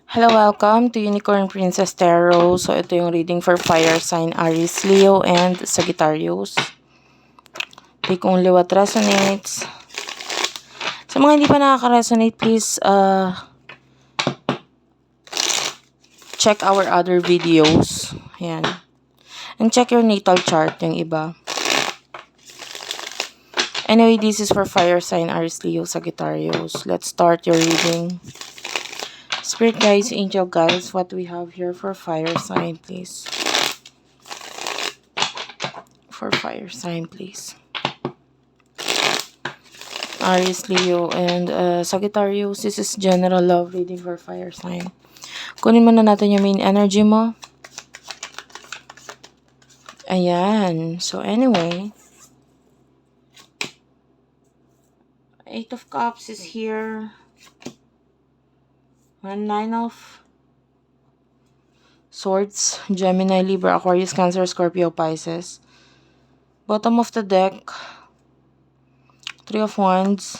Hello, welcome to Unicorn Princess Tarot. So, ito yung reading for fire sign Aries, Leo, and Sagittarius. Take only what resonates. Sa mga hindi pa nakaka-resonate, please check our other videos. Ayan. And check your natal chart, yung iba. Anyway, this is for fire sign Aries, Leo, Sagittarius. Let's start your reading. Spirit guides, angel guides, what we have here for fire sign, please. For fire sign, please. Aries, Leo, and Sagittarius. This is general love reading for fire sign. Kunin muna natin yung main energy mo. Ayan. So, anyway. Eight of Cups is here. Nine of Swords. Gemini, Libra, Aquarius, Cancer, Scorpio, Pisces. Bottom of the deck. Three of Wands.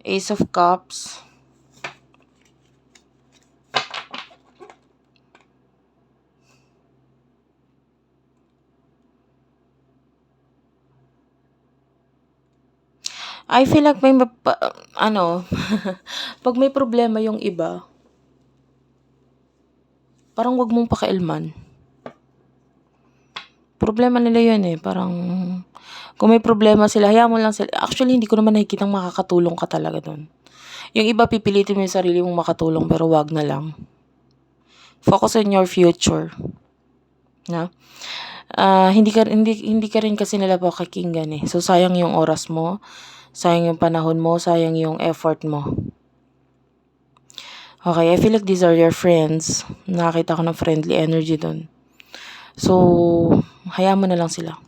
Ace of Cups. I feel like may pag may problema yung iba, parang wag mong pakialaman. Problema nila yun eh. Parang, kung may problema sila, hayaan mo lang sila. Actually, hindi ko naman nakikitang makakatulong ka talaga dun. Yung iba, pipilitin mo yung sarili mong makatulong, pero wag na lang. Focus on your future. Na? Hindi ka rin kasi nila pakikinggan eh. So, sayang yung oras mo. Sayang yung panahon mo, sayang yung effort mo. Okay, I feel like these are your friends. Nakakita ko ng friendly energy dun. So, hayaan mo na lang sila.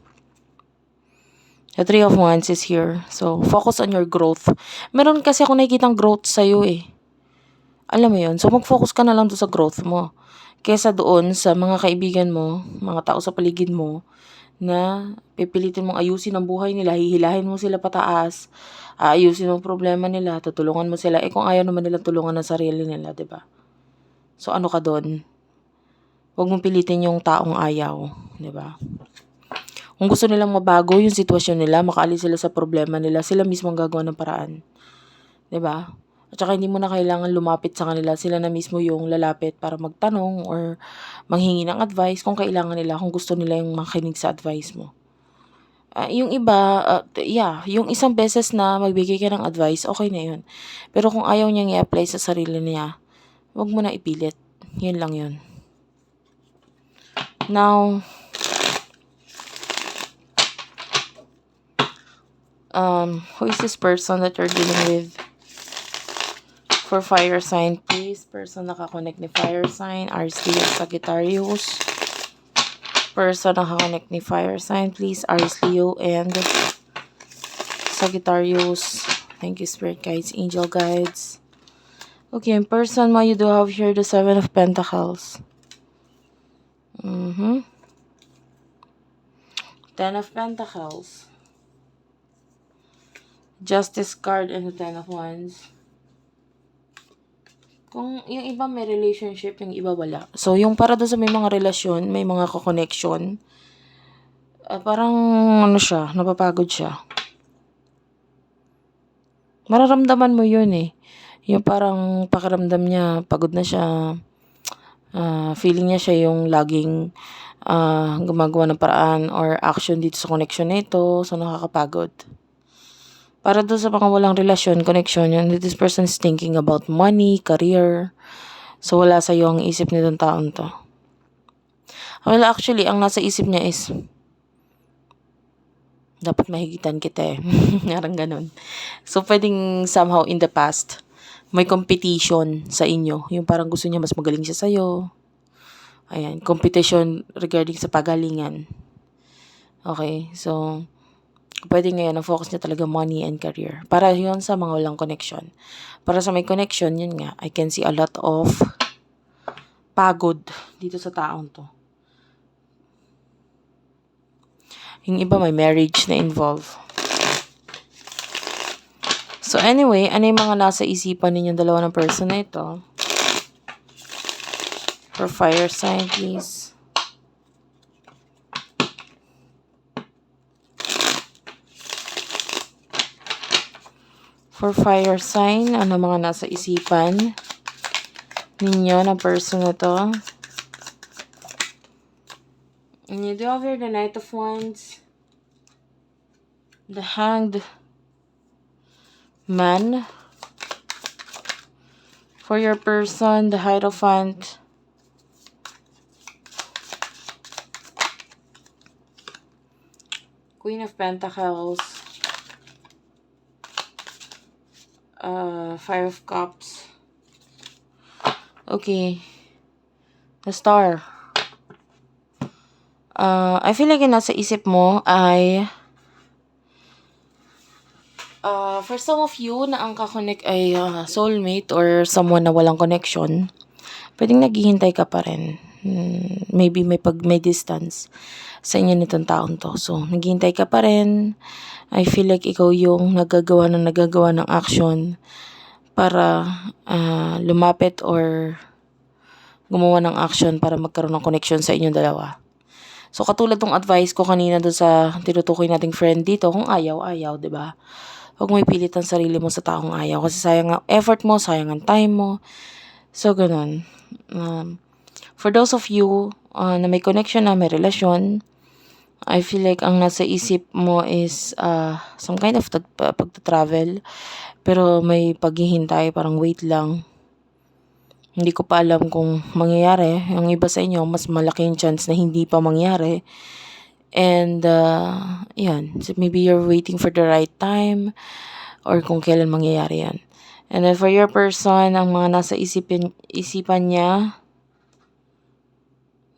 The Three of Wands is here. So, focus on your growth. Meron kasi ako nakikitang growth sa'yo eh. Alam mo yun? So, mag-focus ka na lang doon sa growth mo. Kesa doon sa mga kaibigan mo, mga tao sa paligid mo, na pipilitin mong ayusin ang buhay nila, hihilahin mo sila pataas, ayusin mo problema nila, tutulungan mo sila. Kung ayaw naman nila tulungan ng sarili nila, 'di ba? So ano ka doon? Huwag mong pilitin yung taong ayaw, 'di ba? Kung gusto nilang mabago yung sitwasyon nila, makaalis sila sa problema nila, sila mismo ang gagawa ng paraan. 'Di ba? At saka hindi mo na kailangan lumapit sa kanila. Sila na mismo yung lalapit para magtanong or manghingi ng advice kung kailangan nila, kung gusto nila yung makinig sa advice mo. Yung iba, yung isang beses na magbigay ka ng advice, okay na yun. Pero kung ayaw niyang i-apply sa sarili niya, wag mo na ipilit. Yun lang yun. Now, who is this person that you're dealing with? For fire sign, please. Person nakakonect ni fire sign. Aries, Leo, Sagittarius. Person nakakonect ni fire sign, please. Aries, Leo, and Sagittarius. Thank you, Spirit Guides, Angel Guides. Okay, in person mo, you do have here the Seven of Pentacles. Ten of Pentacles. Justice card and the Ten of Wands. Kung yung iba may relationship, yung iba wala. So, yung para doon sa may mga relasyon, may mga connection, parang siya, napapagod siya. Mararamdaman mo yun eh. Yung parang pakiramdam niya, pagod na siya. Feeling niya siya yung laging gumagawa ng paraan or action dito sa connection nito. So, nakakapagod. Para doon sa mga walang relasyon, connection yun, this person is thinking about money, career. So, wala sa'yo ang isip nitong taon to. Well, actually, ang nasa isip niya is, dapat mahigitan kita eh. Parang ganun. So, pwedeng somehow in the past, may competition sa inyo. Yung parang gusto niya mas magaling siya sa'yo. Ayan, competition regarding sa pagalingan. Okay, so, pwede ngayon, ang focus niya talaga money and career. Para yun sa mga walang connection. Para sa may connection, yun nga, I can see a lot of pagod dito sa taong to. Yung iba may marriage na involve. So anyway, ano yung mga nasa isipan ninyong dalawa ng person na ito? For fire sign, please. For fire sign, ano mga nasa isipan ninyo na person na to? And you do have here the Knight of Wands, the Hanged Man. For your person, the Hierophant, Queen of Pentacles, Five of Cups. Okay. The Star. I feel like yung nasa isip mo ay for some of you na ang kakonect ay soulmate or someone na walang connection, pwedeng naghihintay ka pa rin. Maybe may distance sa inyo nitong taon to. So, naghihintay ka pa rin. I feel like ikaw yung nagagawa ng action para lumapit or gumawa ng action para magkaroon ng connection sa inyong dalawa. So, katulad ng advice ko kanina doon sa tinutukoy nating friend dito, kung ayaw, di ba? Huwag mo ipilit ang sarili mo sa taong ayaw kasi sayang ang effort mo, sayang ang time mo. So, ganun. For those of you na may connection na may relasyon, I feel like ang nasa isip mo is some kind of pagta-travel. Pero may paghihintay, parang wait lang. Hindi ko pa alam kung mangyayari. Yung iba sa inyo, mas malaki yung chance na hindi pa mangyari. And, yan. So maybe you're waiting for the right time or kung kailan mangyayari yan. And then for your person, ang mga nasa isipan niya,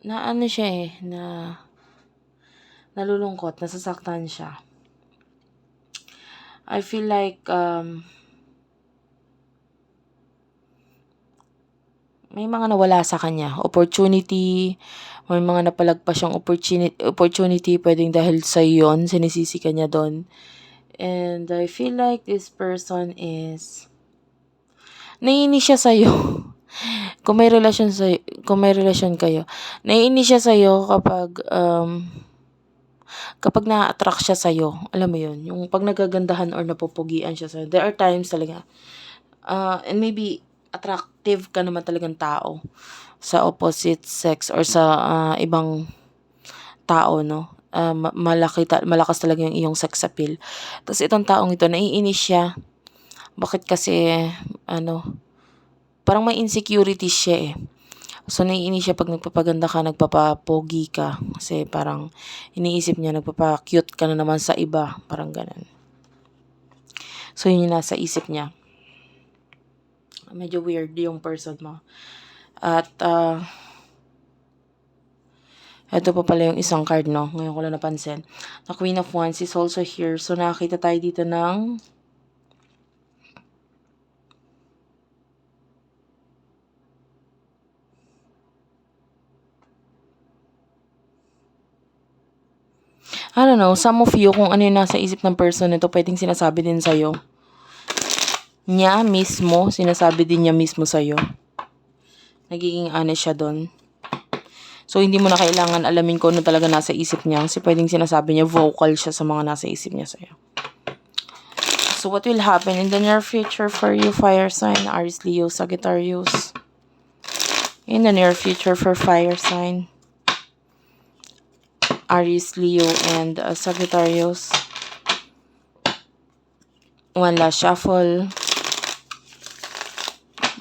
na ano siya na nalulungkot, nasasaktan siya. I feel like, may mga nawala sa kanya. Opportunity, may mga napalagpas siyang opportunity pwedeng dahil sa yon, sinisisi ka niya doon. And I feel like this person is naiinis siya sa'yo. kung may relasyon kayo, naiinis siya sa'yo kapag na-attract siya sa'yo. Alam mo yun, yung pag nagagandahan or napupugian siya sa'yo. There are times talaga. And maybe attractive ka naman talagang tao sa opposite sex or sa ibang tao, no? Malakas talaga yung iyong sex appeal. Tapos itong taong ito, naiinis siya. Bakit kasi, parang may insecurity siya eh. So, naiinis siya pag nagpapaganda ka, nagpapapogi ka. Kasi parang iniisip niya, nagpapacute ka na naman sa iba. Parang ganun. So, yun yung nasa isip niya. Medyo weird yung person mo. At, ito pa pala yung isang card, no? Ngayon ko lang napansin. The Queen of Wands is also here. So, nakakita tayo dito ng I don't know, some of you, kung ano yung nasa isip ng person nito, pwedeng sinasabi din sa'yo. Niya mismo, sinasabi din niya mismo sa'yo. Nagiging honest siya doon. So, hindi mo na kailangan alamin kung ano talaga nasa isip niya. Kasi pwedeng sinasabi niya, vocal siya sa mga nasa isip niya sa'yo. So, what will happen in the near future for you, fire sign, Aries, Leo, Sagittarius? In the near future for fire sign, Aries, Leo, and Sagittarius. One last shuffle.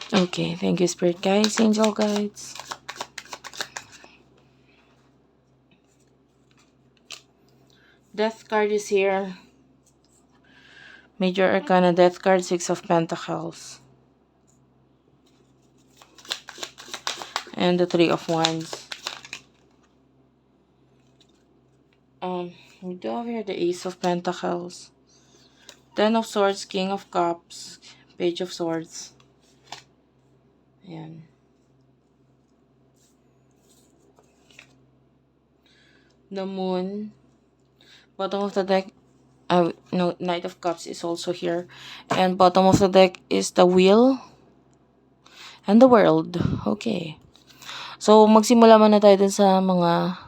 Okay, thank you, Spirit Guides, Angel Guides. Death card is here. Major Arcana Death card, Six of Pentacles. And the Three of Wands. We do have here the Ace of Pentacles. Ten of Swords, King of Cups, Page of Swords. Ayan. The Moon. Bottom of the deck, no, Knight of Cups is also here. And bottom of the deck is the Wheel and the World. Okay. So, magsimula muna tayo dun sa mga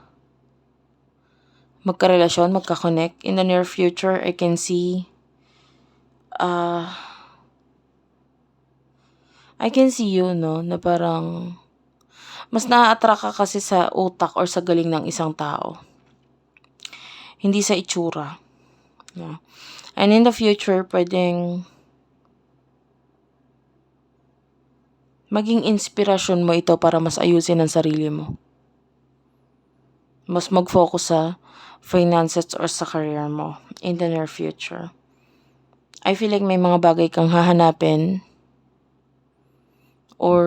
magkarelasyon, magka-connect. In the near future, I can see you, no, na parang mas naa-attract ka kasi sa utak or sa galing ng isang tao. Hindi sa itsura. No? And in the future, pwedeng maging inspirasyon mo ito para mas ayusin ang sarili mo. Mas mag-focus sa finances or sa career mo in the near future. I feel like may mga bagay kang hahanapin or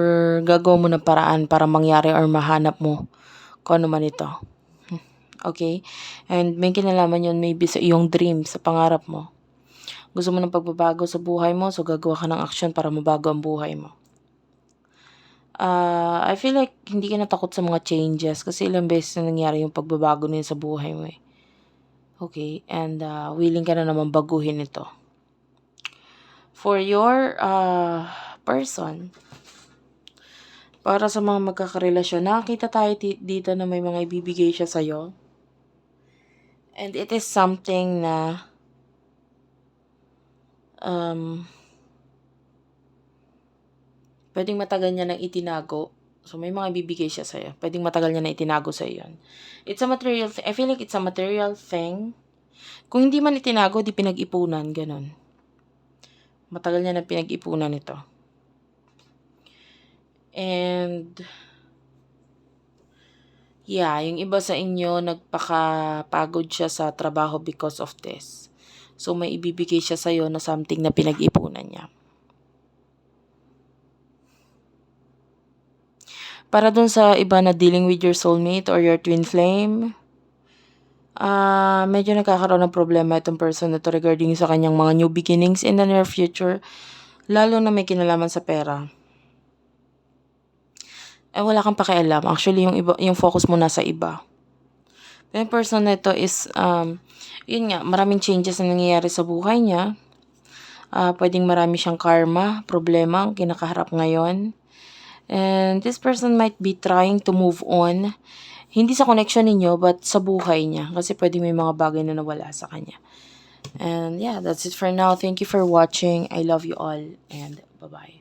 gagawa mo ng paraan para mangyari or mahanap mo kung ano man ito. Okay? And may kinalaman yun maybe sa iyong dream, sa pangarap mo. Gusto mo ng pagbabago sa buhay mo, so gagawa ka ng action para mabago ang buhay mo. I feel like hindi ka natakot sa mga changes kasi ilang beses na nangyari yung pagbabago na yun sa buhay mo eh. Okay? And willing ka na naman baguhin ito. For your person, para sa mga magkakarelasyon, nakakita tayo dito na may mga ibibigay siya sa'yo. And it is something na pwedeng matagal niya nang itinago. So, may mga ibibigay siya sa'yo. Pwedeng matagal niya na itinago sa'yo yun. It's a material thing. I feel like it's a material thing. Kung hindi man itinago, di pinag-ipunan. Ganon. Matagal niya na pinag-ipunan ito. And yeah, yung iba sa inyo, nagpakapagod siya sa trabaho because of this. So, may ibibigay siya sa'yo na something na pinag-ipunan niya. Para dun sa iba na dealing with your soulmate or your twin flame, medyo nagkakaroon ng problema itong person na to regarding sa kanyang mga new beginnings in the near future, lalo na may kinalaman sa pera. Wala kang pakialam. Actually, yung focus mo nasa iba. Yung person na ito is, yun nga, maraming changes na nangyayari sa buhay niya. Pwedeng marami siyang karma, problema, kinakaharap ngayon. And this person might be trying to move on. Hindi sa connection ninyo, but sa buhay niya. Kasi pwedeng may mga bagay na nawala sa kanya. And yeah, that's it for now. Thank you for watching. I love you all. And bye-bye.